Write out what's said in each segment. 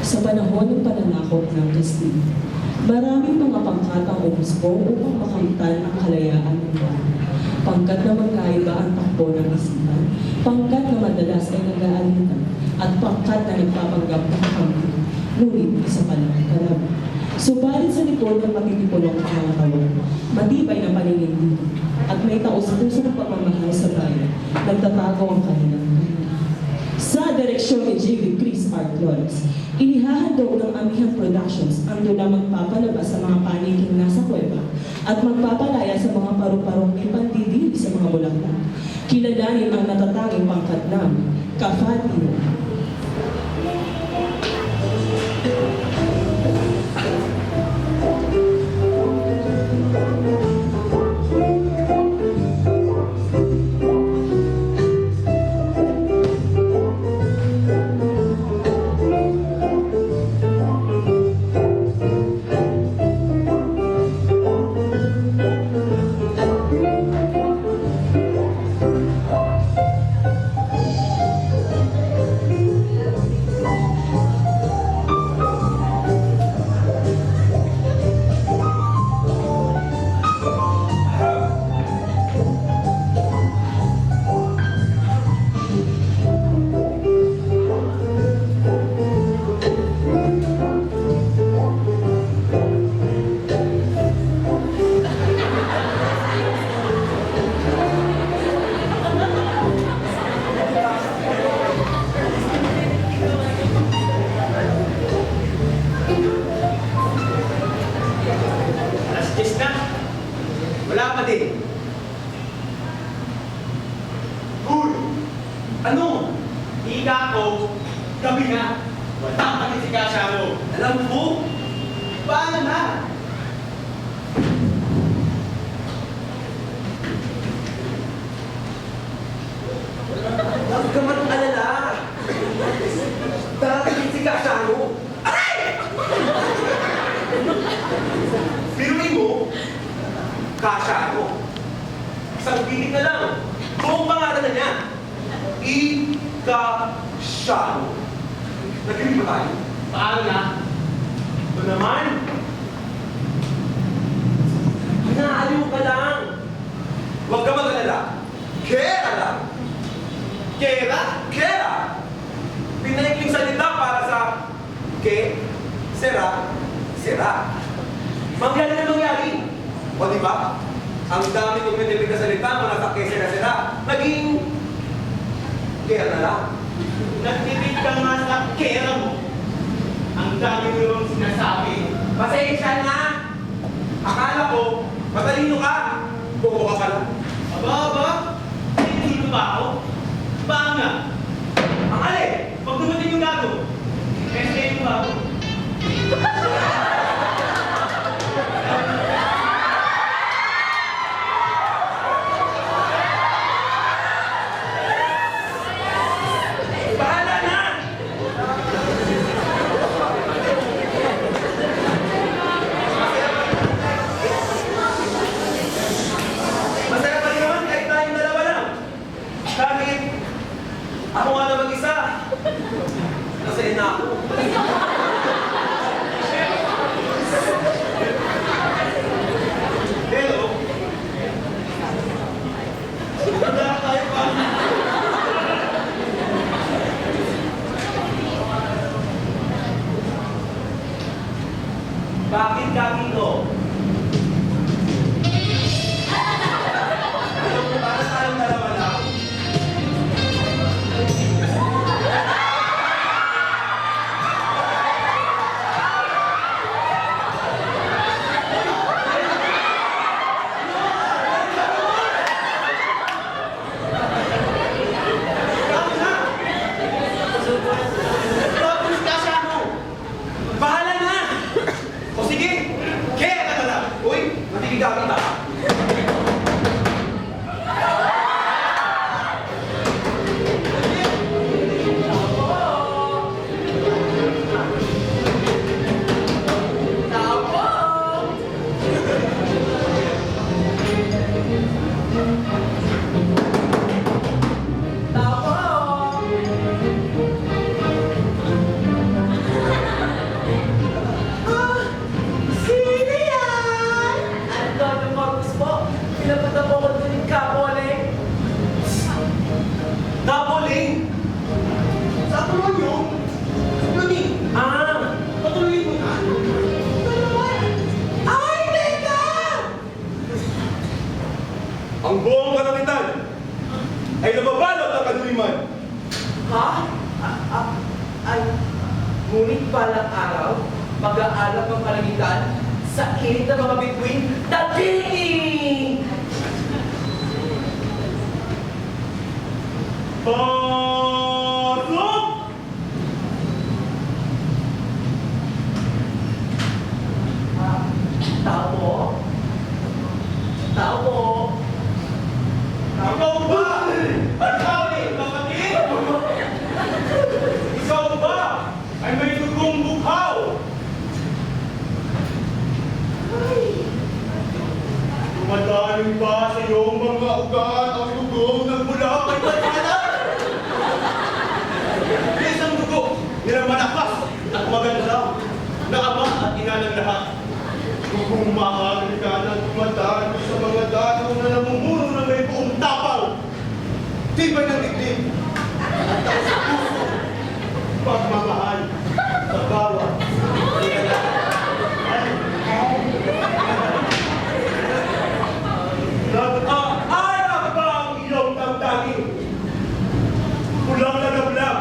Sa panahon ng pananakop ng Kastila, maraming mga pangkat ang umusbong upang makamtan ang kalayaan ng bayan. Pangkat na magkaiba ang takbo ng isipan, pangkat na madalas ay nag-aalitan, at pangkat na nagpapanggap na kakampi, ngunit isa pa lang ang kalaban. Subalit sa likod ng matitipulong pangangatawan, matibay na paninindigan, at may taos-pusong pagmamahal sa bayan, nagtatago ang kanilang buhay. Sa direksyon ni J.V. Chris R. Flores, inihahandog ng Amihan Productions ang dulang magpapalabas sa mga paniking nasa kuweba at magpapalaya sa mga paru-parong may pandidili sa mga bulaklak. Kilalanin ang natatanging pangkat ng Kafatino. Wala pa din. Uy! Ano? Ika ko, gabi na. Wala pa din si Kasha mo. Alam mo? Paano na? Huwag ka mag-alala. Darating si Kasha mo. Aray! Piruin mo, Kasha ako. Isang pitik na lang. Buong pangalan na niya. Ika-Sha. Nag-ibig ba tayo? Paano na? Ito naman. Naaliw ka lang. Huwag ka mag-alala. Kera lang. Kera? Kera! Pinaikling salita para sa sera, sera. Mangyari na mangyari. O diba? Ang dami kong nilipid na salita, mga sa sera-sera. Naging kera na lang. Nagtipid ka nga sa kera mo. Ang dami mo namang sinasabi. Pasensya na! Akala ko, matalino ka. Buko ka pala. Aba? Hindi ba ako? Baka nga. Ang alin! Pag dumating yung gato, SK mo ba ako? Bahala na! Masaya pa rin naman kahit tayong dalawa lang. Kahit ako nga na mag-isa. Nasaya na ako. Pero, wala tayo pa. Bakit kami ko? Alam mo, para tayong dalawa lang. Bahala na! O sige, kaya Ngunit balang araw, mag-aalap ang kalangitan sa init na mga bituin, dating! Pasok! Tao mo? Tao mo? Ikaw ba? Ikaw eh, kapatid! Ikaw ba ay may dugong bukhaw? Dumadaling ba sa iyong mga ugat ang dugo nagmula kay Tatiana? Isang dugo nilang malakas at maganda na ama at ina ng lahat. Dugong mahal ka na dumadaan sa mga danaw na namumuno ng may buong tapal. Tibay ng dibdib at taos sa puso. Pagmamahal sa bawat nag-aalap ba ang iyong damdamin? Kulang na gamlam,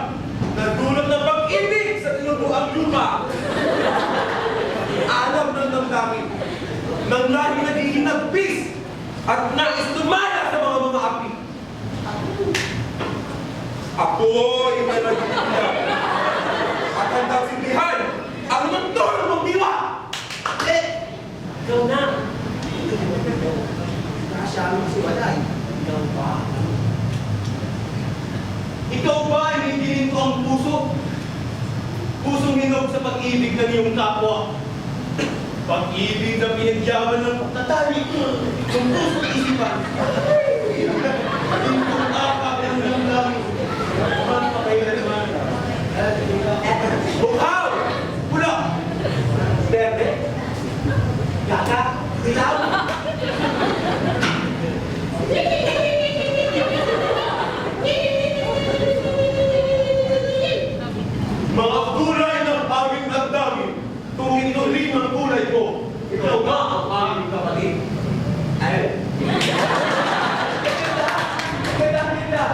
nagdulot ng pag-ibig sa tinubuang lupa. Alam ng damdamin, nang lagi nagiging nagbis at nais tumaya sa mga api. Ako'y may nagiging at handang sindihan ang magtulong mong diwa. Ikaw na! Nakasyamang si Walay. Ikaw ba? Ikaw ba ay hihingin ko ang puso? Pusong hinog sa pag-ibig ng iyong kapwa. Pag-ibig na pinagyaman ng pagtatali ng puso at isipan. Hintong akap ng damdamin. Man pa kayo naman. Bukhaw! Pula! Berde? Gaga? Dilaw? Mga kulay ng aming damdamin, kung ito rin ang kulay ko, ikaw nga ang aming kapatid. Ay? Ganda!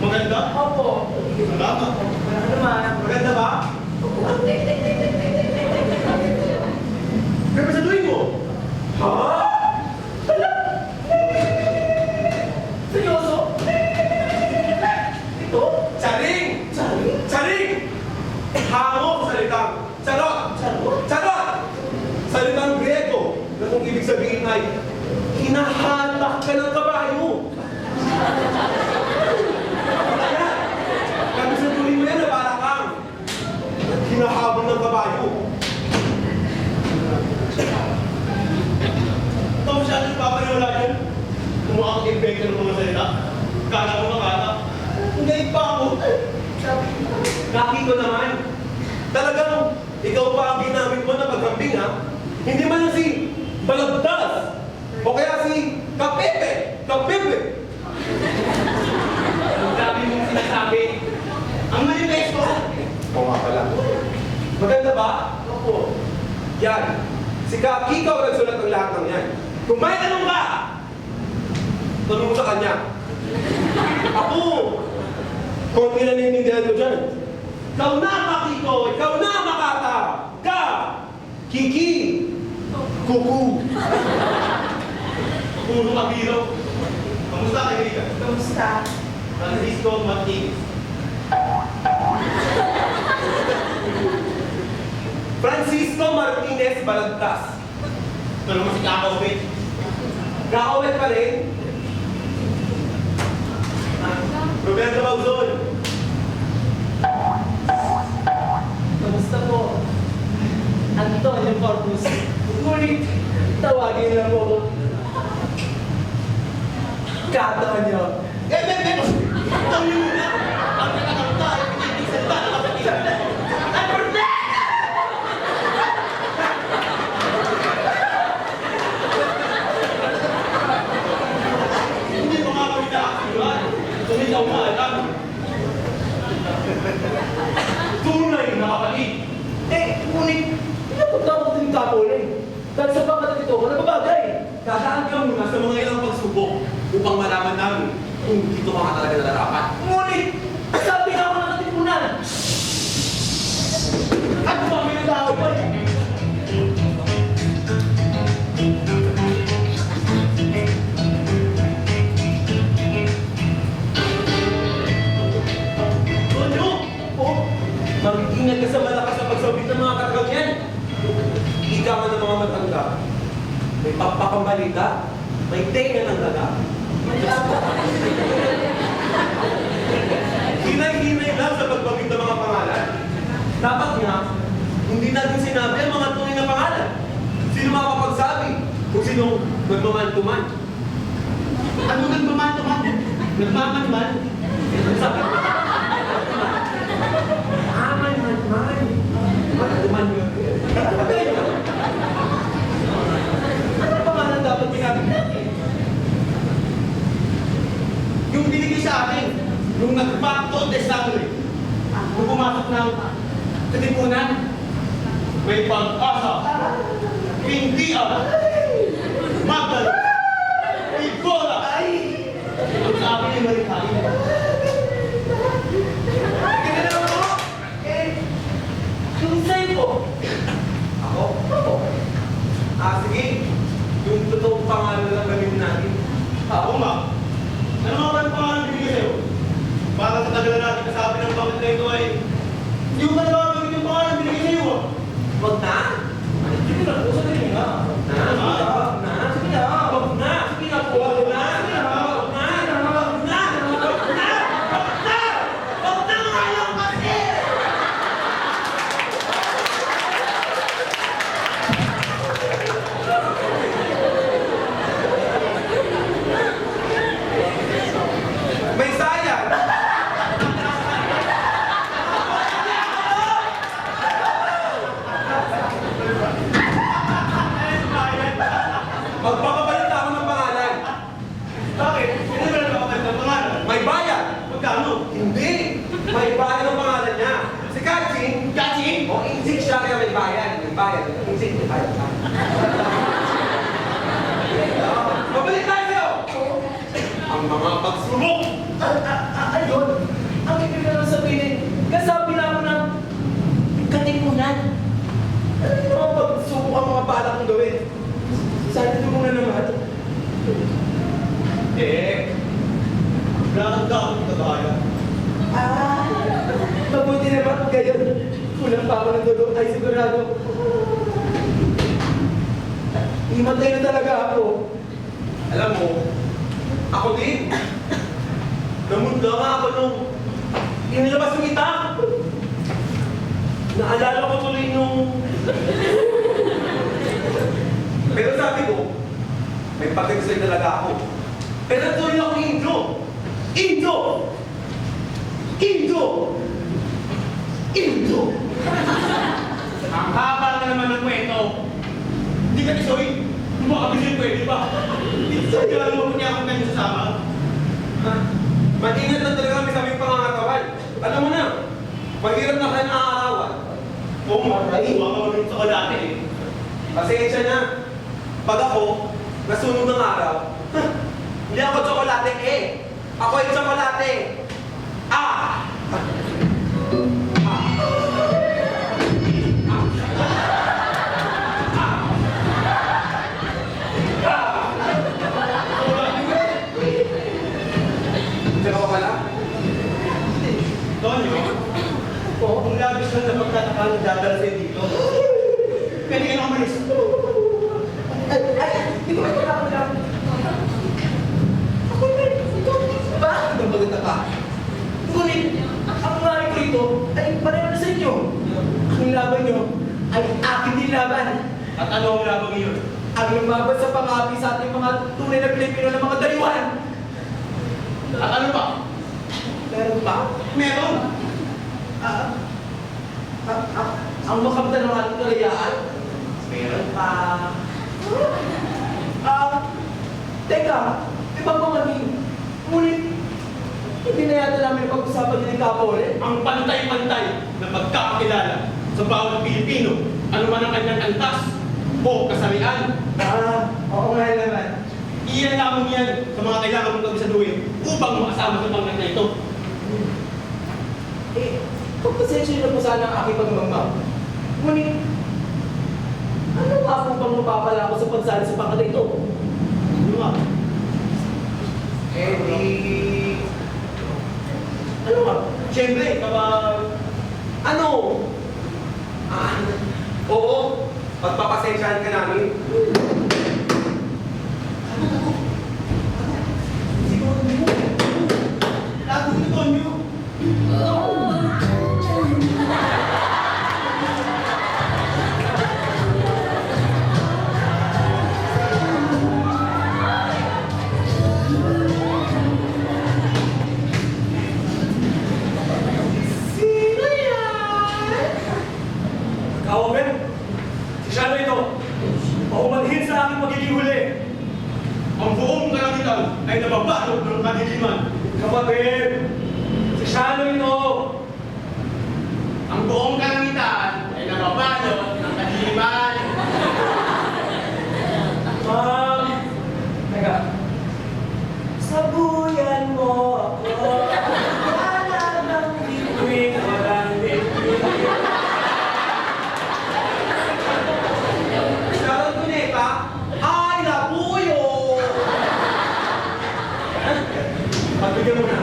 Maganda? Opo. Salamat. Wala ka naman. Maganda ba? Pero sa tuwing mo? Ha? Seryoso? Ito? Charing! Charing? Charing! Hango sa salitang charot! Charot? Charot! Salitang Grego na kung ibig sabihin ay hinahatak ka ng kabayo. Ayan! Kami sa tuwing mo yan na parang kang hinahabol ng kabayo. Ikaw masyadong papaniwala yan. Kumuha ang epekto ng mga salita. Kala mo makata. Hindi pa ako. Nakita naman. Talagang ikaw pa ang ginamit mo na paghambing ha. Hindi man lang si Balagtas. O kaya si Kapepe. Kapepe. Ang dami mong sinasabi. Ang manifesto. Oo nga pala. Maganda ba? Opo. Yan. Si Kiko ang nagsulat ng lahat ng yan. Kung may tanong ka, tanong mo sa kanya. Ako, konti na naiintindihan ko dyan. Ikaw na, Kiko! Ikaw na, Makata! Ka! Kiki! Kuku! Puro kabiro. Kamusta, kaibigan? Kamusta? Francisco Martinez. Francisco Martinez Balagtas. Ano mo si Kakawit? Kakawit pa rin? Roberto Bauzon. Kamusta po? Antonio Corpus. Ngunit, tawagin lang po ko. Katonyo. Tayo mo na! Ang nakakanta ay pinipigsalita na kapatid. Ay, Berde! Hindi mo nga kami nakakasulat. Kung ikaw nga alam. Tunay na kapatid. Ngunit, pinapunta ko din kapoling. Dahil sa pagkatapit ito, wala babagay. Dadaan ka muna sa mga ilang pagsubok upang malaman namin kung dito ka talaga nararapat. Ngunit, sabi nga ako ng katipunan. showbiz ng mga katagang yan. Ika nga ng mga matanda. May pakpakang balita. May tenga ng daga. Hinay-hinay lang sa pagbabig ng mga pangalan. Dapat nga, hindi natin sinabi ang mga tunay na pangalan. Sino makakapagsabi kung sinong nagmaman-tuman? Ano nagmaman-tuman? Nagmaman-man? Man-man-man. Man-tuman yun. Ano pangalan dapat ginamit natin? Yung binigay sa atin, nung nagpakto de sangre, nung pumasok ng katipunan, may pag-asa, hindi Magdalo, Igora, ang sa akin ay malikain. Ganun ako. Yung sa'yo po. Ako? Sige. Yung totoong pangalan lang gawin natin. Oo nga. Ano nga ba yung pangalan binigay sa'yo? Para sa tagal natin kasabi ng bakit na ito ay hindi ko ba nababagin yung pangalan binigay sa'yo? Wag na. Sige na, puso na yun nga. Wag na. Sige na. Wag na. Sige na po. Wag na. Wag na. Wag na. Wag na. Wag na. Wag na nga lang kasi. May sayang. Magpapabalik ako ng pangalan. Bakit? Hindi ba nababagin ng pangalan? May bayan. Magkano? Hindi. May bayan ang pangalan niya. Si Kaching. Kaching? O, insik siya kaya may bayan. May bayan. Insik, may bayan. Mabalik tayo! Ang mga pagsubok! Ayun. Ang ibig na lang sabihin, kasabi na ako ng katipunan. Ano yung mga pagsubok ang mga balak kong gawin? Sana ito muna naman. Nakakagawin ka kaya. Mabuti naman kung gayon. Kulang pa ako ng dugo, ay sigurado. Himatay na talaga ako. Alam mo, ako din. Namunda nga ako nung inilabas yung itak. Naalala ko tuloy nung... Pero sabi ko, may pag-explain talaga ako. Pero tuloy ako Indo! Indo! Indo! Indo! Ang haba na naman ng kwento. Hindi ka tisoy. Kung makabilis pwede ba? Tisoy ka lang mo niya akong ganyan sasama. Ha? Mag-ingat lang talaga kami sa aming pangangatawan. Alam mo na, mahirap na kayo naaarawan. Oo nga, huwag ka mabilit sa dati eh. Pasensya na. Pag ako, nasunog ng araw, hindi ako tsokolate eh. Ako ay tsokolate. Ah! Diyan ka pala? Tonyo, kung labis lang na pagtataka ng dadala sa'yo dito, pwede ka na umalis. Hindi ko kailangan lang. Ako na, bakit ang pagkataka? Ngunit, ang ngari ko ito ay pareho na sa inyo. Ang laban nyo ay akin din laban. At ano ang labang iyon? Ang lumaban sa pangapi sa ating mga tunay na Pilipino ng mga dayuhan. At ano pa? Meron pa? Meron! Ang makamtan ng ating kalayaan? Meron pa. Teka, ibang mga ning. Ngunit, hindi na yata namin pag-usapan din ng Kapore. Ang pantay-pantay na pagkakakilala sa bawat Pilipino, ano man ang kanyang antas o kasarian. Oo nga naman. Iyan lamang yan sa mga kailangan mong kabisaduhin upang makasama sa pangkat na ito. Pagpasensya na po sana ang aking pagmamang. Ngunit, ano nga po bang mapapala ko sa pagsali sa pangkat na ito? Ano nga? Ano nga? Siyempre, kapag Ano? Pagpapasensyahan ka namin. Lago ni Tonyo. Sino yan? Kawaben, si Shano ito. Paumanhin sa aking magiging huli. Ang buong kalangitan ay nababalot ng kadiliman. Kapatid, si Shano ito. Ang buong kalangitan ay nababalot ng kadiliman. Teka. Sabuyan mo ako. Wala nang bituin, walang bituin. Sharon Cuneta, ay labuyo! Pagbigyan mo na.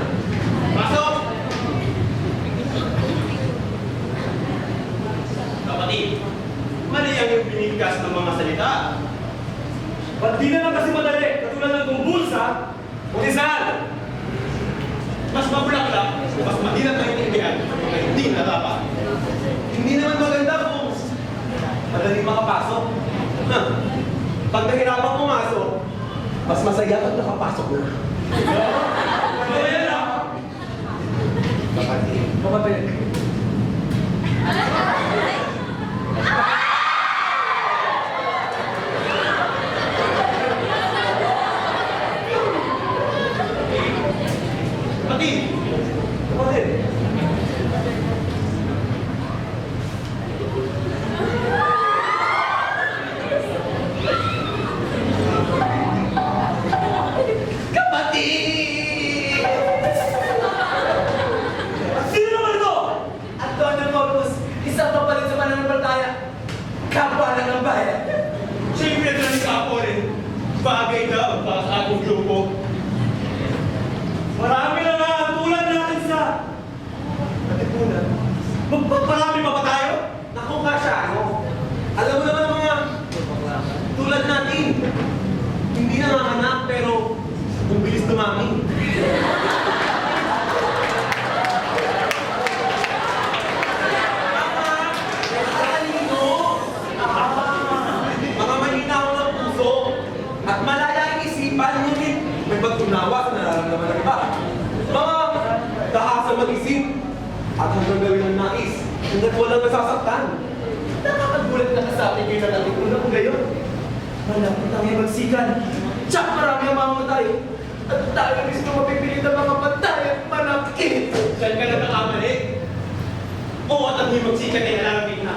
Pasok! Kapatid, mali ang yung binigkas ng mga salita. Ba't di na lang kasi madali, katulad ng kumbulsa o Rizal? Mas mabulaklak, mas mahirap na intindihan, na hindi na dapat. Hindi naman maganda kung madali makapasok. Pag nahirapan pumasok, mas masaya pag nakapasok na. Ano yan ah? Kapatid. Kapatid. Kapatid. Kapatid. Kapatid! Sino naman ito? Antonio Corpus, isang kapalit sa pananampalataya. Kapwa lang ng bayan. Siyempre ito ng kapo rin. Bagay daw para sa ating grupo. Marami na nga ang tulad natin sa katipunan. Magpaparami pa ba tayo? Naku ka siya, ano? Alam mo naman ang mga tulad natin. Hindi nanganganak pero ang bilis dumami. Mga mahina ako ng puso at malaya ang isipan, ngunit may pagtunawa sa nararamdaman ng iba. Mga tahasang mag-isip at hanggang gawin ng nais hanggat walang nasasaktan. Nakakagulat na kasabi kayo na natin kung ngayon. Malapit ang iyong magsikan. Tsak marami ang mamamatay. At tayo mismo mapipilit ang mga patay at manakit. Saan ka nagkakamali? Oo, at ang himagsikan ay nalalapit na.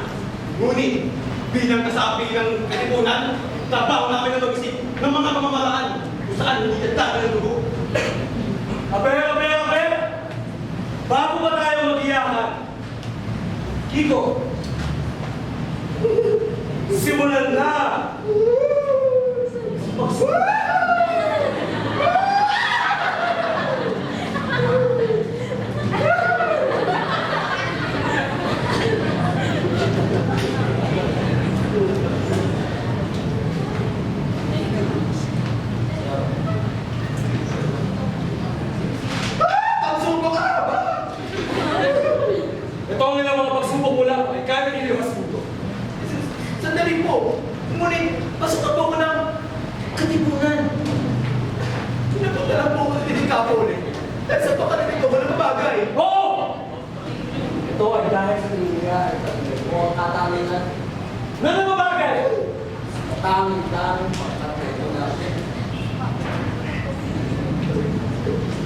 Ngunit, bilang kasapi ng katipunan, trabaho namin na mag-isip ng mga pamamaraan kung saan hindi nagtagal ng dugo. Abe! Bago ba tayo mag-iyakan? Kiko, simulan na! Pagsuko ka na ba? Ito ang ilang mga pagsubok mo lang ay kaya niliwas mo. Sandali po. Ngunit, pasok na po ako ng katipunan. Pinapunta lang po ako sa Tinikapol eh. Dahil sa pakalimit ko, walang bagay. Oo! Ito ay dahil sa linya o katalingan, Na naman bagay? tanging pagkatipunan.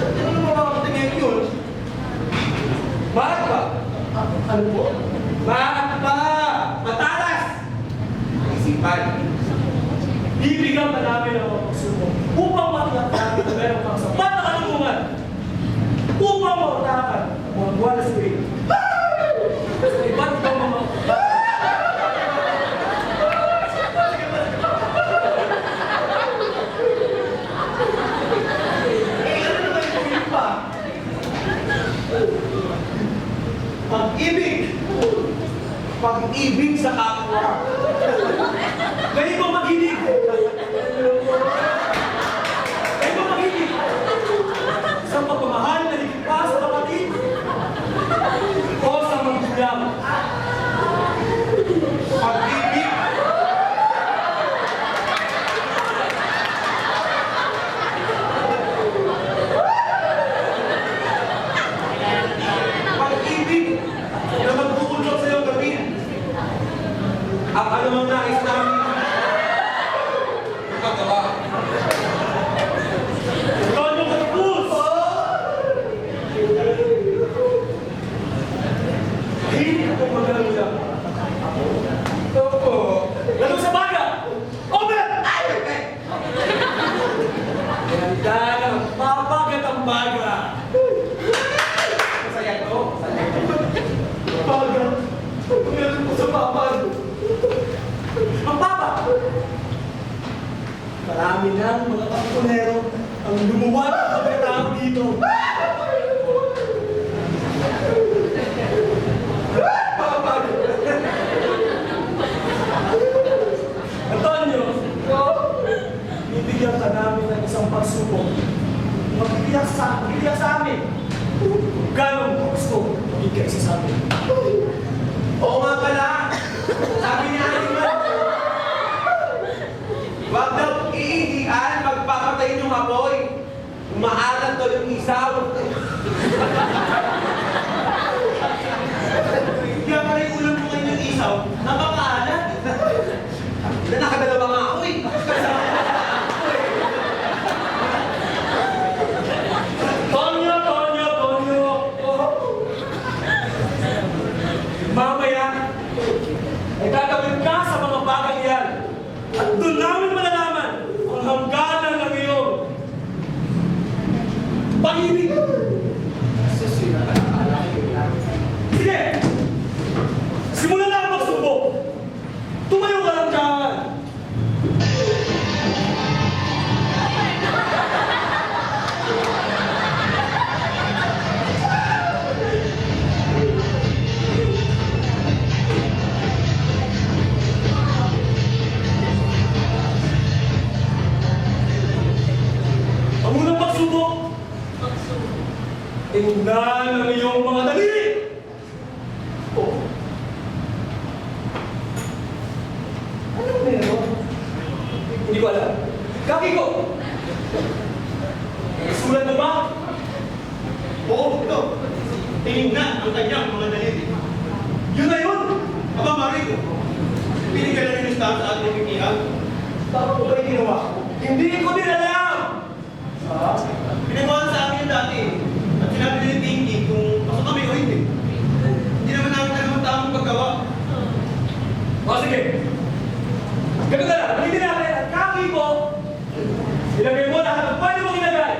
Ano naman makakating ngayon yun? Bakit ba? Ano po? Bakit ba? Matalas! Ang isipan. Bibigyan ka namin ng mga pagsubok upang matiyak namin na meron kang sapat na kalungan upang mautakan ang mga buwan na spring. Sa iba't ibang mga Eh, ano naman yung yun pa? Pag-ibig! Pag pag-ibig sa kapwa. Kayo ba mag-ibig? Kayo ba mag-ibig? Isang pagmamahal na higit pa sa kapatid? O sa magulang? Pag-ibig. Pag-ibig na magbubuklod sa iyong gabi. Ang anumang nais namin. Paggawa. Tonyo Cruz! Hindi ako mag-alala. Opo. Lalo sa baga! Over! Ganda ng papagat ang baga. Masaya to. Baga. Meron ko sa papan. Ang papa! Marami na ang mga kapunero ang lumuwag ang mga tao dito. Papag! Antonio! Bibigyan ka namin ng isang pagsubok. Magbibiyak sa amin. Kung gano'n mo gusto, magigay sa amin. Oo nga pala. Sabi niya naman. Huwag daw iihian pagpapatayin yung apoy. Umaalat daw yung isaw. Kaya pala yung ulam mo ngayon yung isaw, napakaalat. Na nakadalawa nga ako eh. Tonyo! Mamaya, ay gagawin ka sa mga bagay yan. At doon namin malalaman ang hangganan ng iyong pag-ibig. Sige! Simulan na ang pagsubok. Tumayo ka lang dyan. Ang unang pagsubok, tingnan ang iyong mga daliri. Oh. Anong meron? Hindi ko alam. Kaki ko! Sulat mo ba? Oo, ito. Tinignan ang kanyang mga daliri. Yun na yun! Aba, Marico, pinigyan na rin yung staff sa ating pagkikihan. Tama ko ba yung ginawa ko? Hindi ko din alam! Pinagawa sa amin yung dati. At sinabi nila yung thinking kung pasok kami o hindi. Hindi naman namin alam ang tamang paggawa. O sige! Ganun na lang, ulitin natin at kaki ko, ilagay mo lahat ng pwede mong ilagay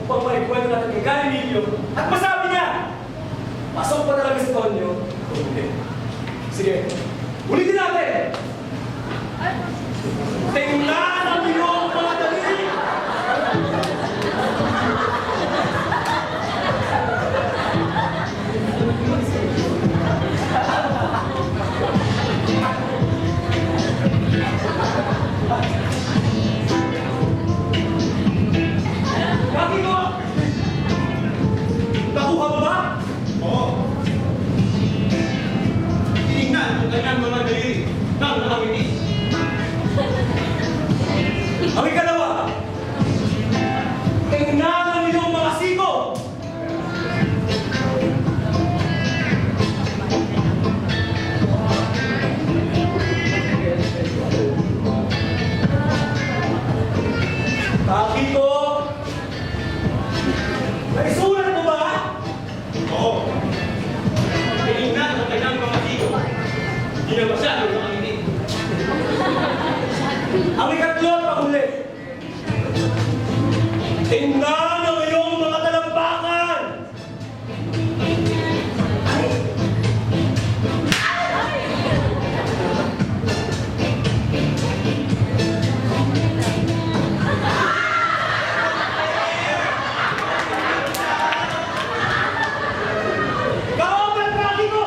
upang maikwento natin kay Galileo at masabi niya, pasok pa talaga si Tonyo. Sige, ulitin natin! Tingnan ang iyong mga daliri! Kaki ko! Nakuha mo ba? Oo. Tinignan ang kanyang mga daliri ng nakangiti. Ang ikalawa, tingnan ang iyong mga siko! Kaki ko! Ay, sulat mo ba? Oo. Tinignan ang kanyang mga siko. Hindi na masyado nakangiti. Ang ikatlo at panghuli, tingnan ang iyong mga talampakan! Kaobat, Kaki ko!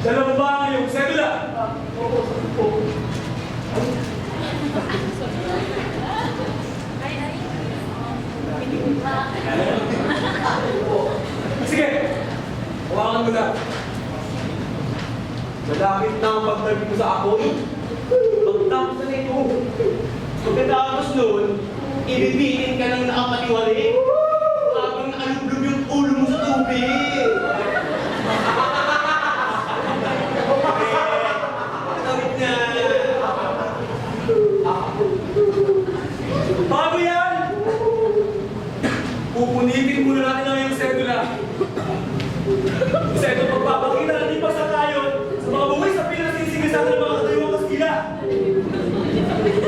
Dala mo ba ang iyong sedula? Oo, sabi po. Sige, hawakan mo na. Malapit na ang pagtabi mo sa apoy. Pagtapos na nito, pagkatapos nun, ibibitin ka ng nakapatiwali. Habang nakalublog yung ulo mo sa tubig. Tawid na. Bago yan! Pupunitin muna natin ang iyong sedula. Sa ito pagpapakita natin pa sa kayon sa mga buwis sa pinasisigisan ng mga katayuang Kastila.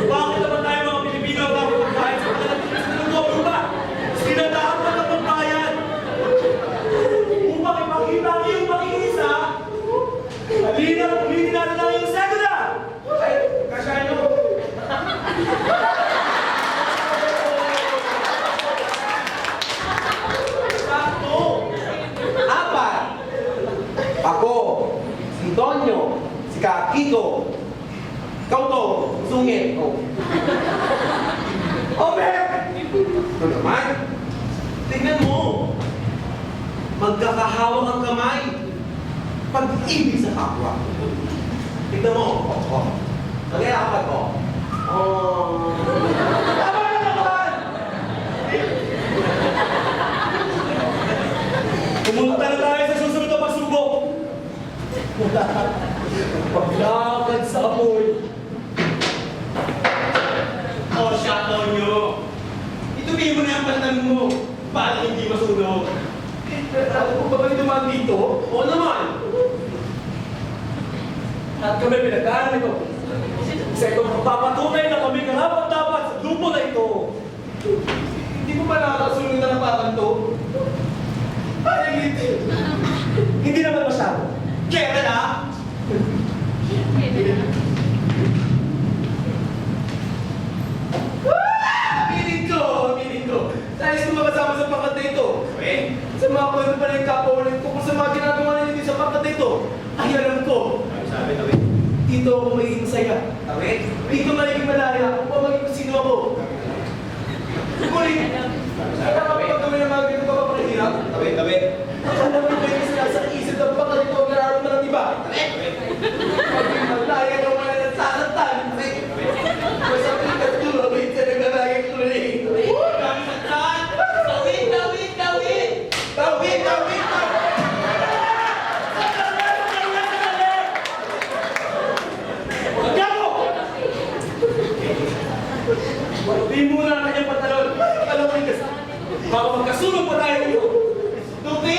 Bakit naman tayo mga Pilipino ang dapat magbayad sa mga natilis na nagkobro pa? Sinatahan pa ng pagbayad. Upang ipakita ang iyong pakiisa, halina, ulitin natin ang iyong sedula! Ay, kasyano. Sakto! Apat. Ako, si Tonyo, si Kakito. Ikaw to, sungit. Oh. Obe! Ito naman. Tingnan mo. Magkakahawak ang kamay. Pag-ibig sa kapwa. Tingnan mo. Oh. Kaya apat ko. Oh. Tama na naman! Pumunta na tayo sa susunod na pagsubok. Paglakad sa apoy. O, shutdown nyo. Ituloy mo na yung palitan mo para hindi masunog. Alam ko ba ba yung dumaan dito? Oo naman. At kami pinagdaanan ito. Sa ito, papatunay na kami karapat-dapat sa grupo na ito. Hindi mo ba nakakasunod na napakan to? Parang hindi. Hindi naman masyado. Kaya na! Piling ko. Nais ko makasama sa pangkat na ito. Sa mga kwento pa ng kapaulit ko kung sa mga ginagawa nila dito sa pangkat na ito. Ay, alam ko. Sabi, Dito ako magiging masaya. Tawid. Dito magiging malaya upang maging kung sino ako. Ngunit, kaya kapag kami ng mga ganito papapakahirap, Tawid. akala mo yung may sila sa isip ng pangkat ito ang nararamdaman ng iba. Maging malaya ng mga nagsasaktan. Basta pikat dulo, may isa naglalagay tuloy. Tawid! Magkamo! Hindi muna ang kanyang pantalon. Alam mo yung kasi. Baka magkasunog pa tayo dito. Tupi!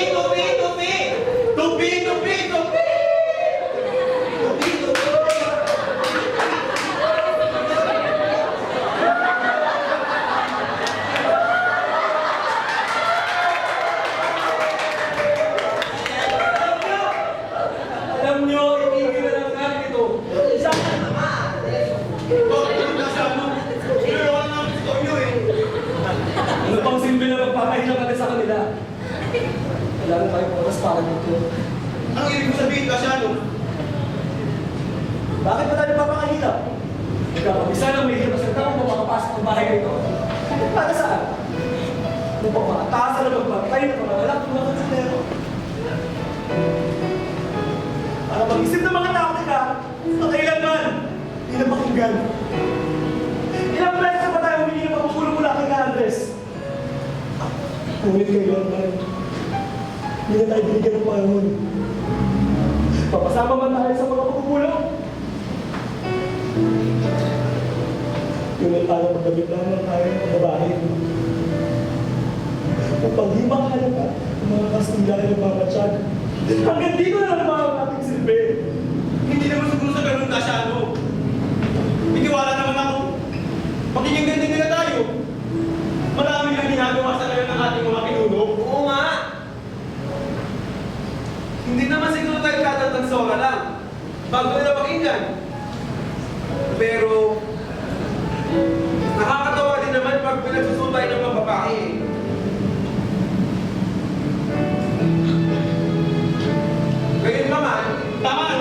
Alam nyo, itigil na lang natin ito. Ano pang silbi na magpapahirap natin sa kanila? Kailangan tayong oras para dito. Ang ibig mo sabihin, kasyano? Bakit ba tayo papakahirap? Nagkakabisa ng may hirap sa tao makakapasok ng bahay nito. Para saan? Upang makatasan na magbantay ng mga anak ng mga kasindero. Para mag-isip ng mga tao nila na kailanman hindi na pakinggan. Ilang beses na ba tayo humingi ng pagpupulong mula kay Andres? Ngunit kailanman hindi na tayo binigyan ng panahon. Papasama man tayo sa mga pagpupulong. Ngunit parang magdamit lamang tayo ng babae. Upang di makahalaga ang mga Kastila na nagmamatsyag. Hanggang dito na lang ang ating silbi. Hindi naman siguro sa ganun, kasyano. Itiwala naman ako. Magiging ganyan nila tayo. Marami lang ginagawa sa ngayon ng ating mga pinuno. Oo nga. Hindi naman siguro tayo tatatang sola lang. Bago nila pakinggan. Pero, nakakatawa din naman pag pinagsusubay ng mga babae. Ngayon naman, Tama na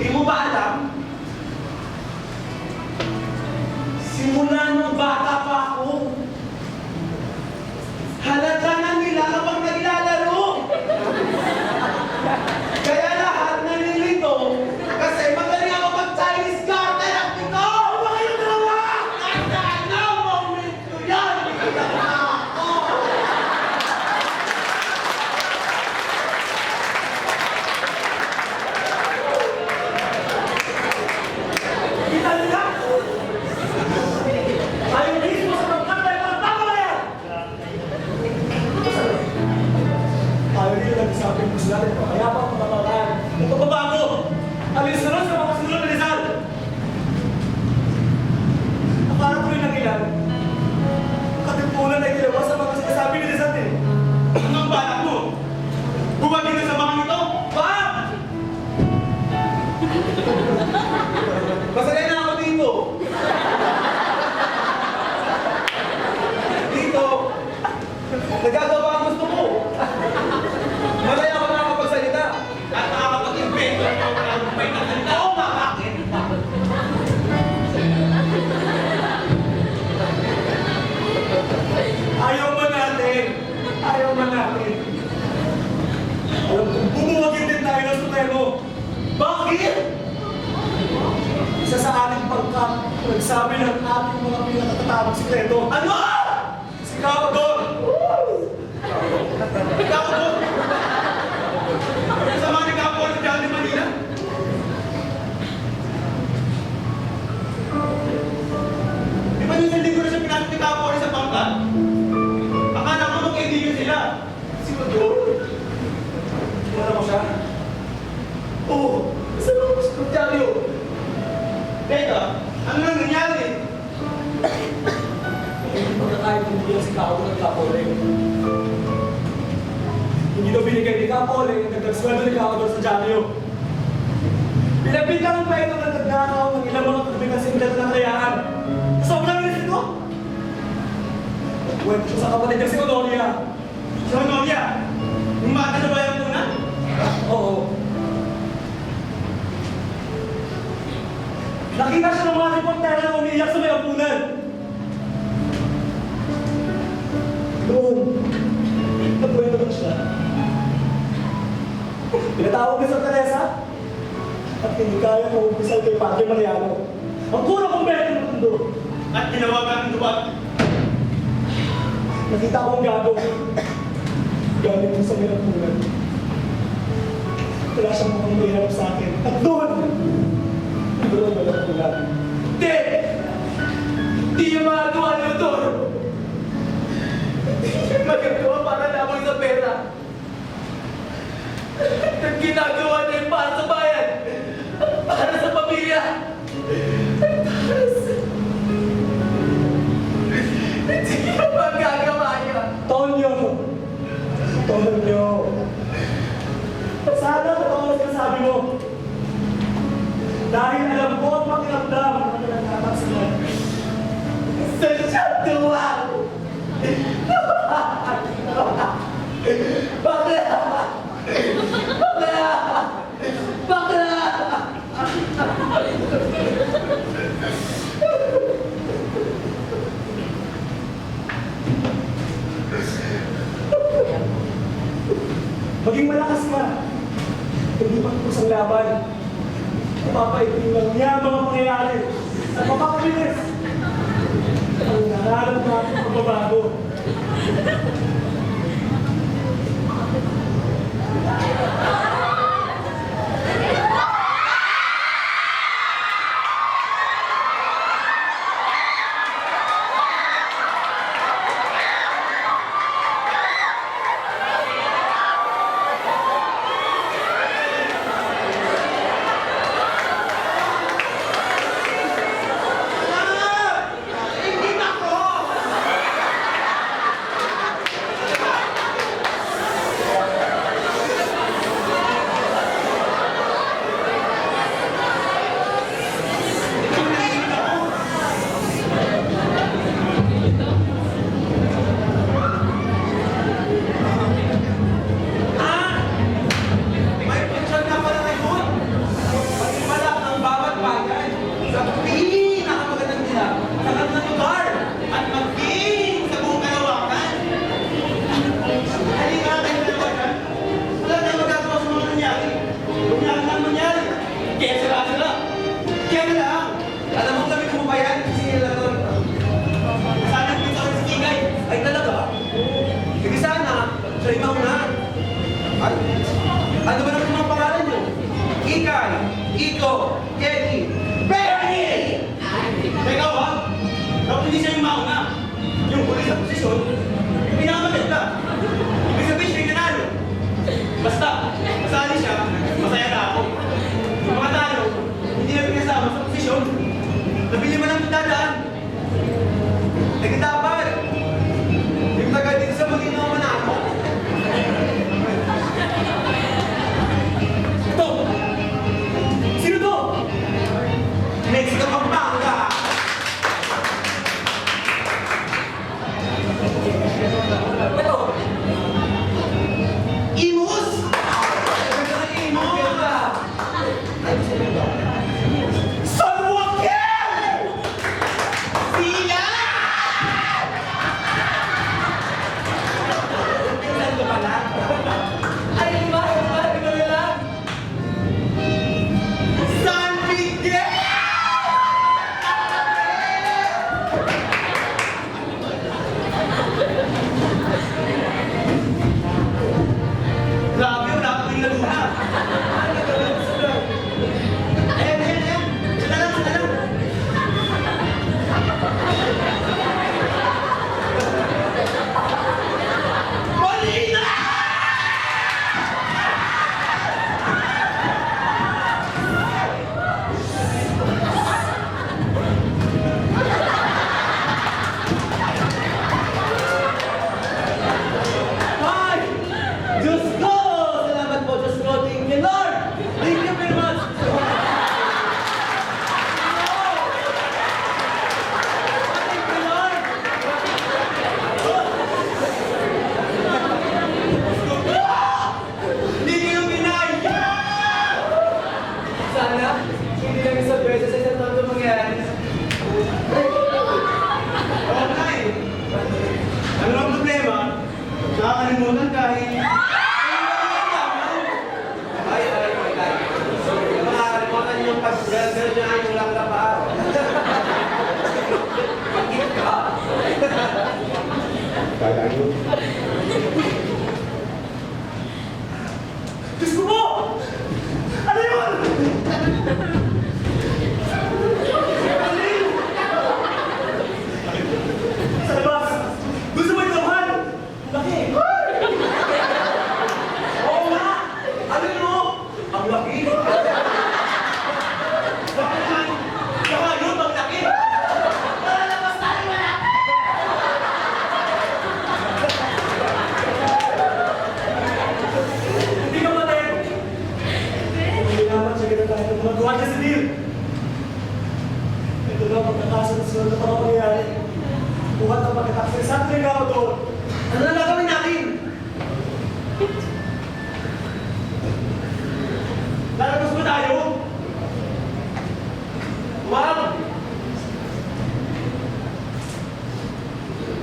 Di mo ba alam? Simula nung bata pa ako, halata na nila kapag naglalaro. Kaya lahat nalilito kasi magaling ako mag-Chinese garter at ikaw! Ano ba kayo dalawa? Nasa moment ko yan! Nakita na ako! Kita nila? Ayaw mismo sa pagkakay ng tama na yan! Ayaw nila nagsasabi mo sila rin. Kaya pa ang pamamaraan. Magpapabago! Alis na rin sa mga sunod na Rizal! Akala ko rin ang ilan. Katipunan ay dalawa sa mga sinasabi ni Rizal eh. Ano ang balak mo? Bumagin na sa mga ito? Ba? Masaya na ako dito. Dito, nagagawa ang gusto ko. Malaya ako nakakapagsalita. At nakakapag-invento ng mga tagumpay na salita. Oo, bakit? Ayaw ba natin? Ayaw ba natin? Alam ko, bumuwagin din tayo ng Supremo. Bakit? Isa sa ating pangkat, nagsabi ng ating mga pinakatatawag sikreto. Ano? Si Capador! Capador! Kasama ni Capador sa Johnny Manila? Di ba yung linggo na siya pinasok ni Capador sa pangkat? Akala ko nung kaibigan sila. Si Capador? Wala mo siya? Oo! Saan ako sa Kutyaryo? Teka, ano nang nangyari? Hindi pagkakait ng bilang si Kao ng Kapole. Hindi daw binigay ni Kapole ang nagdagsweldo ni Kao doon sa Janyo. Pinabintangan pa ito ng nagnakaw ng ilang mga publikasing dala ng kayaan. Sobrang inis ito! Nagkwento siya sa kapatid niya si Onoria. Si Honoria? Yung bata na ba yung una? Oo. Nakita siya ng mga reportera na umiiyak sa may ampunan. Noon, nagkwento lang siya. Pinatawag ni Sir Teresa at hindi kaya kong umpisal kay Padre Mariano. Ang kurang kumbento ng mundo. At ginawagan ng duwag. Nakita ko ang gago. Galing mo sa may ampunan. Wala siyang mukhang mahirap sa akin. At doon wala ko natin. Hindi! Hindi niya magagawa ni Odor! Hindi niya magagawa para lamang sa pera. Ang ginagawa niya ay para sa bayan. Para sa pamilya. Para sa... Hindi niya magagawa niya. Tonyo! Tonyo! Sana totoo na sinasabi mo. Dahil alam ko ang pakiramdam ng nagtatang sila. Sa siyatuwa! Bakla! Bakla! Bakla! Maging malakas ka. Hindi pa tapos ang laban. Mapapaitin lang niya ang mga pangyayari at mapapabilis ang nangarap natin pagbabago. Ikay, Iko, Kenny, Benny! Teka ba? Dapat hindi siya yung mauna. Yung huli sa posisyon, pinakamaganda. Ibig sabihin siya yung nanalo. Basta, masali siya, masaya na ako. Yung mga talo, hindi na pinasama sa posisyon. Nabili mo ng dadaan. Eh, dapat! Yung taga dito sa Molino ang manako. Ito! Sino to? Mexico, Pampanga! Ito. Imus! San Joaquin! Sila! Saan ka pala? Ay, iba na lang. San Miguel! Grabe, wala ko yung Laguna. Ayan, ayan, ayan. Sila lang, sila lang. Molina! Ay! Diyos ko! Salamat po, Diyos ko. Thank you, Lord! Thank you very much! Thank you, Lord! Hindi kayo binaya! Sana, hindi lang isang beses sa isang taon ito mangyari. Oo nga eh. Ano ang problema? Nakakalimutan kahit... Ay, yung mga kalimutan yung pag-gano'n nyo yung lang na pa. Pagkit ka. Diyos ko po! Ano yun? Alin? Sa labas! Gusto mo inuhan? Laki! Oo nga! Ano yun mo? Ang laki! Baka naman! Saka yun, ang laki! Hindi ka patay! Hindi naman siya ganun tayo gumagawa niya sa deal! Ito na pagkakaso na sunod na mga pangyayari. Buhat ang pagkakaso. Saan tayo ako doon? Ano na gagawin natin? Lalabas ba tayo? Wag!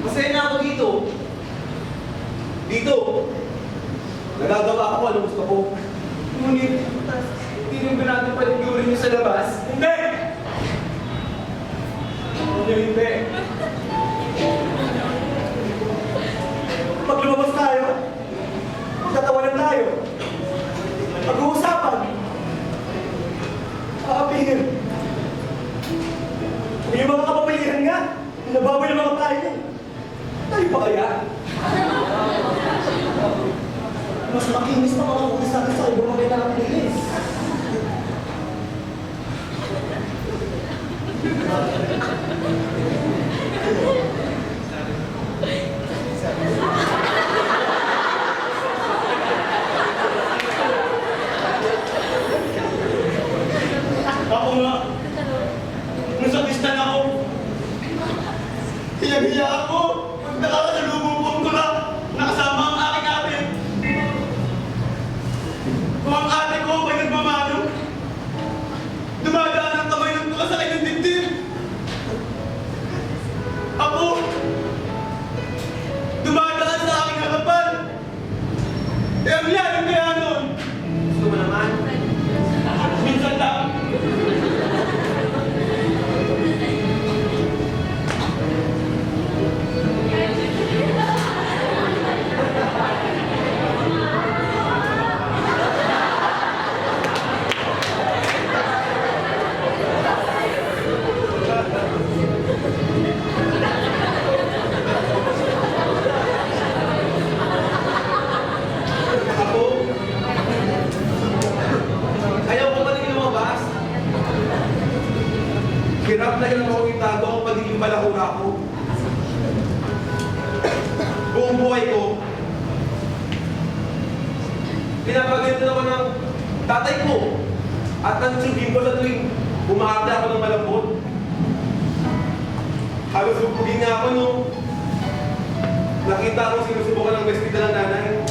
Masaya na ako dito. Dito! Nagagawa ko kung ano gusto ko. Ngunit, hindi rin ba natin paligurin niyo sa labas? Hindi! Hindi. Pag lumabas tayo, magtatawanan tayo. Pag-uusapan. Aapingin. Yung mga kapapalihan nga, nababoy ng mga tayo. Tayo pa kaya? Mas makinis pa mga ulis natin sa ibang mga kailangan Ako nga, nung sa pista na ako, hiyag-hiya ako pag nakakasalubong ko na nakasama ang aking ate. Kung ang ate ko ay nagmamano, dumadaan ang kamay ng kasakay ng dibdib. Ako, dumadaan sa aking harapan. Eh, ang lalim kaya nun. Gusto mo naman? Minsan lang. buhay ko, pinapaganito ako ng tatay ko at ng tiyugin ko sa tuwing umaarte ako ng malambot. Halos bubugin nga ako nung nakita akong sinusubukan ng bestida ng nanay.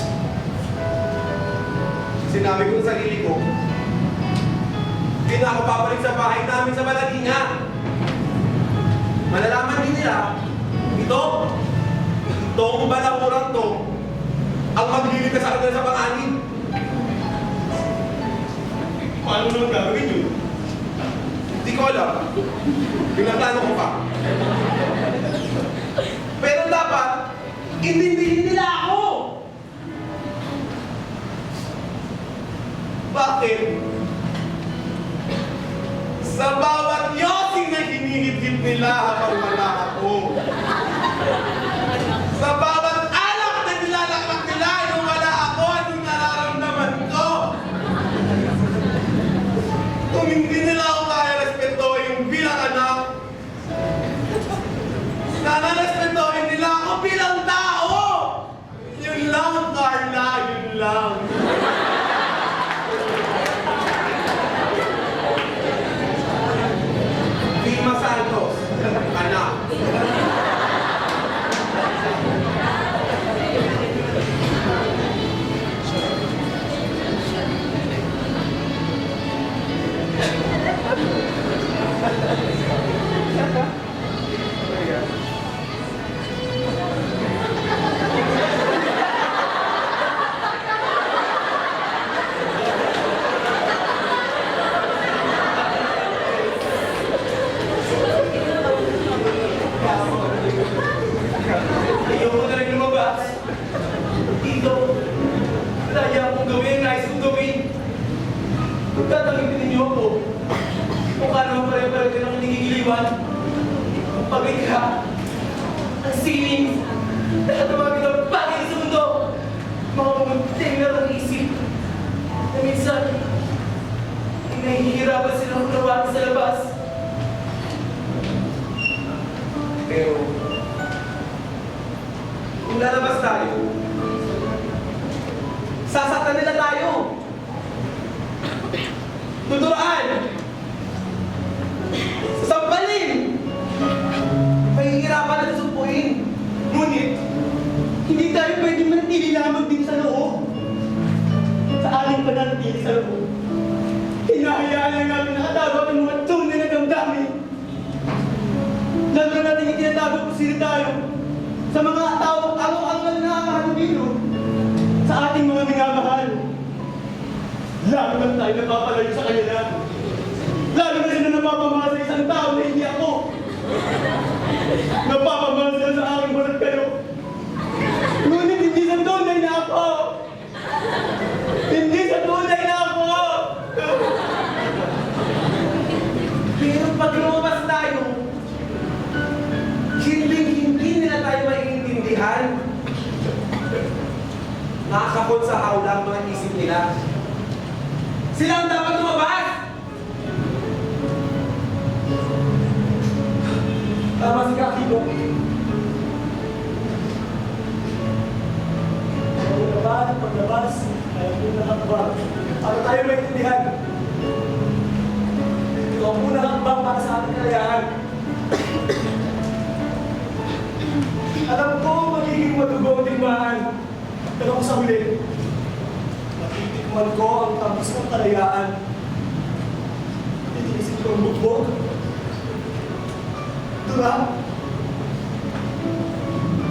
Sinabi ko sa sarili ko, hindi na ako babalik sa bahay namin sa Malaginga. Malalaman din nila, itong balahurang to, ang magliligtas sa kanila sa panganib. Paano naman gagawin yun? Hindi ko alam. Pinaplano ko pa. Pero dapat, intindihin nila ako! Bakit? Sa bawat yosing na hinihigit nila habang wala ako. Sa bawat alak na nilalakak nila nung wala ako, anong nararamdaman ko? Kung hindi nila ako kaya respetuhin bilang anak, sana respetuhin nila ako bilang tao! Yun lang, Carla, yun lang. Vilma Santos, anak. Ayoko na rin lumabas. Dito, kaya akong gawin, nais kong gawin. Pagtatangipin niyo ako, mukha naman pare-pare ka ng nanggigiliwan. Ang pagka, ang siling, lahat ng mga pinapagay sa mundo. Mga munting na ng isip. Na minsan, ay nahihirapan silang unawain sa labas. Pero, kung lalabas tayo, sasaktan nila tayo. Tuturaan. Sasambalin. Mahihirapan at sumpuin. Ngunit, hindi tayo pwede manatili lamang din sa loob. Sa ating pananatili sa loob, hinahayaan lang natin nakatago ang mga tunay na damdamin. Lalo na natin itinatago kung sino tayo sa mga tao araw-araw na nakakahalubilo sa ating mga minamahal. Lalo lang tayo napapalayo sa kanila. Lalo na sila napapamahal sa isang tao na hindi ako. Napapamahal sila sa aking balat kayo. Ngunit hindi sa tunay na ako. Hindi sa tunay na ako. Pero pag lumabas tayo, hindi nila tayo maiintindihan. Nakakapot sa hawla ang mga isip nila. Sila ang dapat lumabas! Tama si Kakito. Paglabas, ay unang hakbang para tayo maintindihan. Ito ang unang hakbang para sa ating kalayaan. Alam ko magiging madugo ang digmaan, pero kung sa huli, matitikman ko ang tamis ng kalayaan. Titilisin ko ang bugbog. Dura.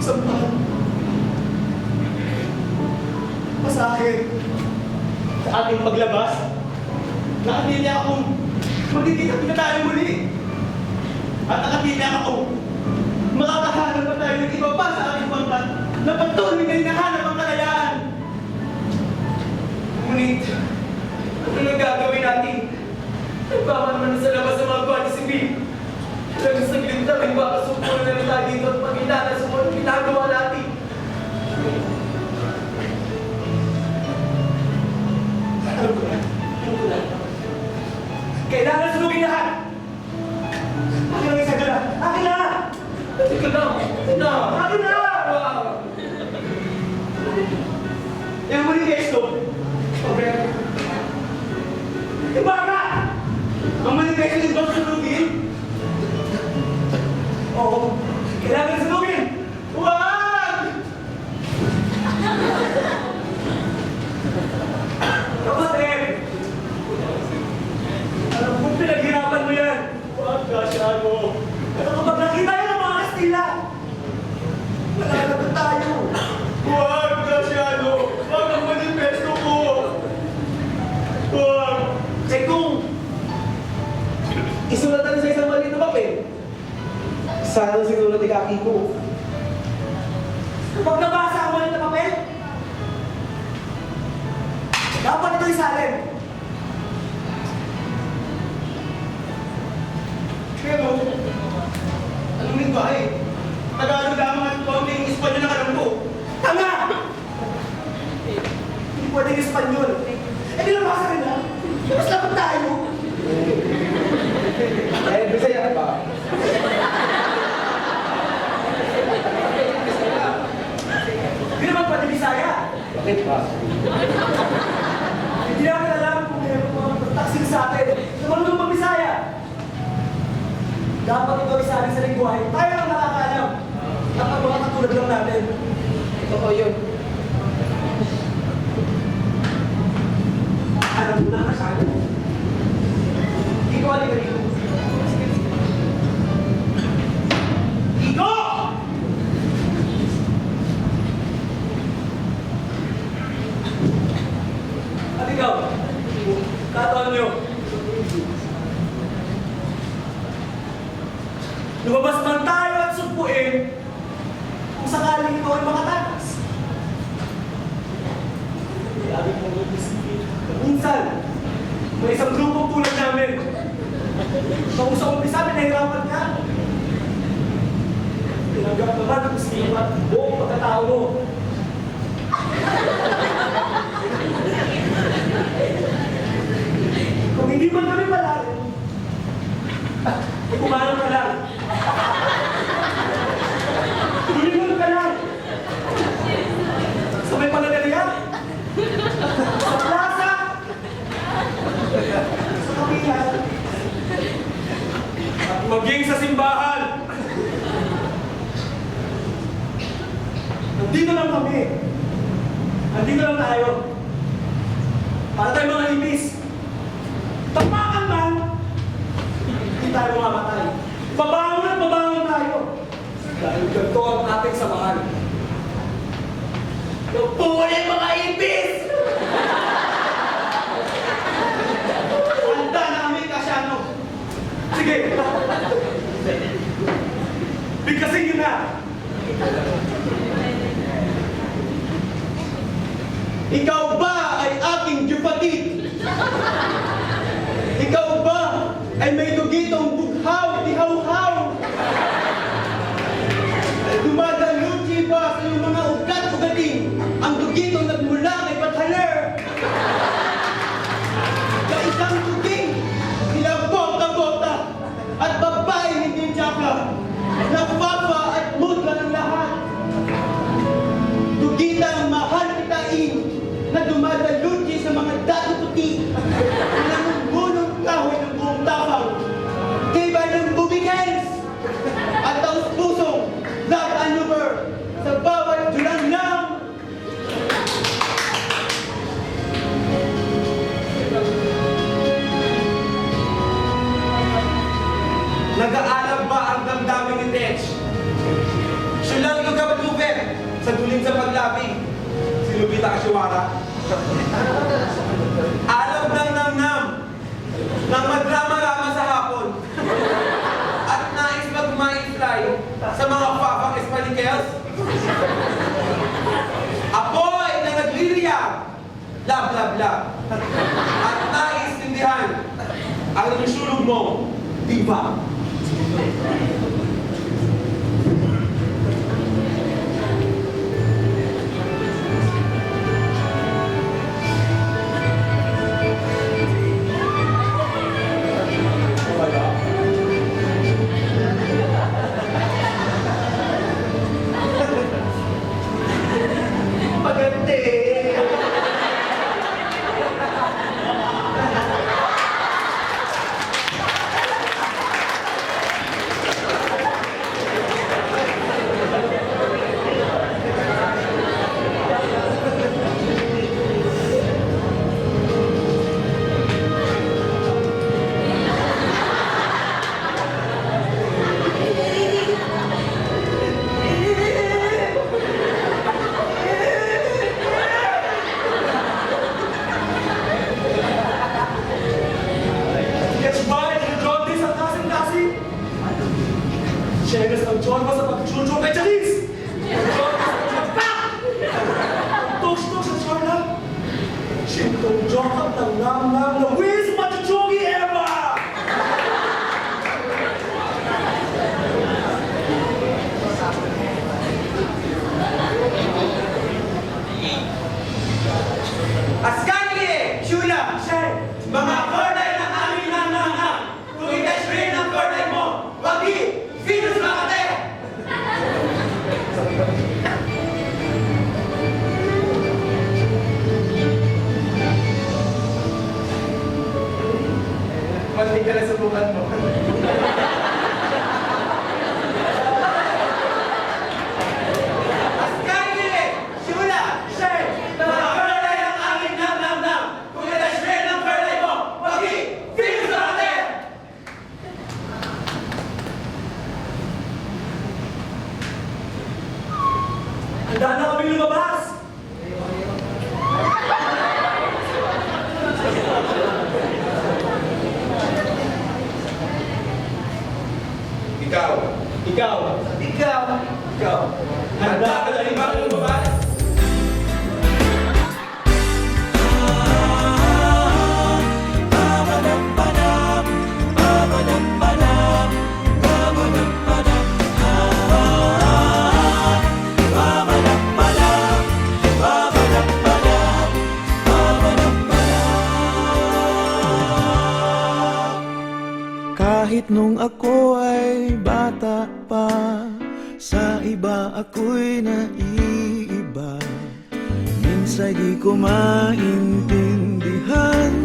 Sampahan. Masakit. Sa ating paglabas, nakatili akong magkikita tayo muli. At nakatili akong makakahanap pa tayo ng iba pa sa ating pangkat na patuloy na hinahanap ang kalayaan. Ngunit, ano nang gagawin natin? Nagpaman naman sa labas ng mga Guardia Civil. Talagang saglit na rin baka supunan na rin tayo dito at pagkilala sa mga ginagawa natin. Alam ko na. Kailangan sunugin lahat. Akin ang isagala. Akin na! Teka lang, akin na! Akin na! Yung manifesto. Okay. Yung baka! Ang manifesto din ba sunugin? Oo. Kailangan sunugin! Huwag! Kapatid! Alam mo, pinaghirapan mo yan. Huwag, Kasiano. Pero kapag nakita yun ng mga Kastila, malalagot tayo. Huwag, Kasiano. Huwag ang manifesto ko. Huwag. Eh kung isulat natin sa isang maliit na papel, sana sinulat ni Kaki ko. Kapag nabasa ang maliit na papel, dapat ito isalin. Pero, anong lingwahe? Tagalog lamang at konting Espanyol na alam ko. Tanga! Hindi pwedeng Espanyol. Eh, di nabasa nila. Mas dapat tayo. Eh, Bisaya ka ba? Hindi naman pwede Bisaya. Bakit ba? Hindi namin alam kung meron mga taksil sa atin. Naman nung mag-Bisaya. Dapat ito isalin sa lingwahe. Tayo ang nakakaalam. At ang mga katulad lang natin. Totoo yun. Alam mo na kasali. Ikaw alin ka dito. Iko! At ikaw, kataon nyo. Lumabas man tayo at sugpuin kung sakaling ito ay makatakas. Lagi mong iisipin. Minsan, may isang grupong tulad namin. Kung sa umpisa, nahirapan ka. Tinanggap naman ang gusto at buong pagkatao mo. Kung hindi man kami malalim, ay kumalang ka lang. Tulingon ka lang. Sa may panagaliya. Sa plaza. Sa kapihan. At maging sa simbahan. Nandito lang kami. Nandito lang tayo. Para tayo mga ibis. Tapakan man, hindi tayo mamamatay. Babangon at babangon tayo. Dahil ganito ang ating samahan. Pupunin mga ibis! Handa na kami, Kasiano. Sige. Bigkasin nyo na. Ikaw ba ay aking jupatid? Ikaw ba ay may dugitong bughaw, ihaw-haw? Dumadaluchi ba sa iyong mga ugat-ugating ang dugitong nagmula kay Pathaler? Sa isang duging, sila bota-bota at babae hindi tsaka, nagpapa at mudla ng lahat. Dugitang mahal kitain na dumadaluchi sa mga dato puti na nangungunong kahoy ng buong tapang. Kaiba ng bubikens at taos pusong love and looper sa bawat dulang lang. Nag-aalab ba ang damdamin ni Tej? Siya lang yung kapalugan sa duling sa paglabing. Si Lupita Kashiwara. Alam ng namnam nang madrama-rama sa hapon at nais magmaifly sa mga papang Espanikels. Apoy na nagliliyab, lab lab lab, at nais tindihan ang nagsulog mo, di ba? Maganda eh. Chegas ng Jorma sa pag-chucho kay Charis! Jorma sa pag-pak! Tok-tok sa Jorma! Shintong jokap ng nam-nam na Wiz Machuchugi Eva! Askani! Shula! Shay! Mga kornay ng aming nananang! Kung i-dash rin ang kornay mo, wagi! Venus Makate! Mali ka na subukan mo. Askani! Shula! Shay! Mga kornay ng aming nananang! Kung i-dash rin ang kornay mo, wagi! Venus Makate! Handa na kaming lumabas! Ikaw! Ikaw! Ikaw! Ikaw! Handa ka na rin ba lumabas? Kahit nung ako ay bata pa, sa iba ako'y naiiba. Minsan di ko maintindihan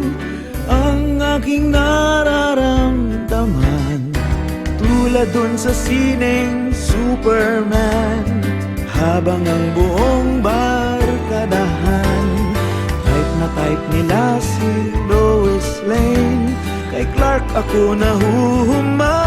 ang aking nararamdaman. Tulad dun sa sineng Superman, habang ang buong barkadahan type na type nila si Lois Lane, kay Clark ako nahuhuma.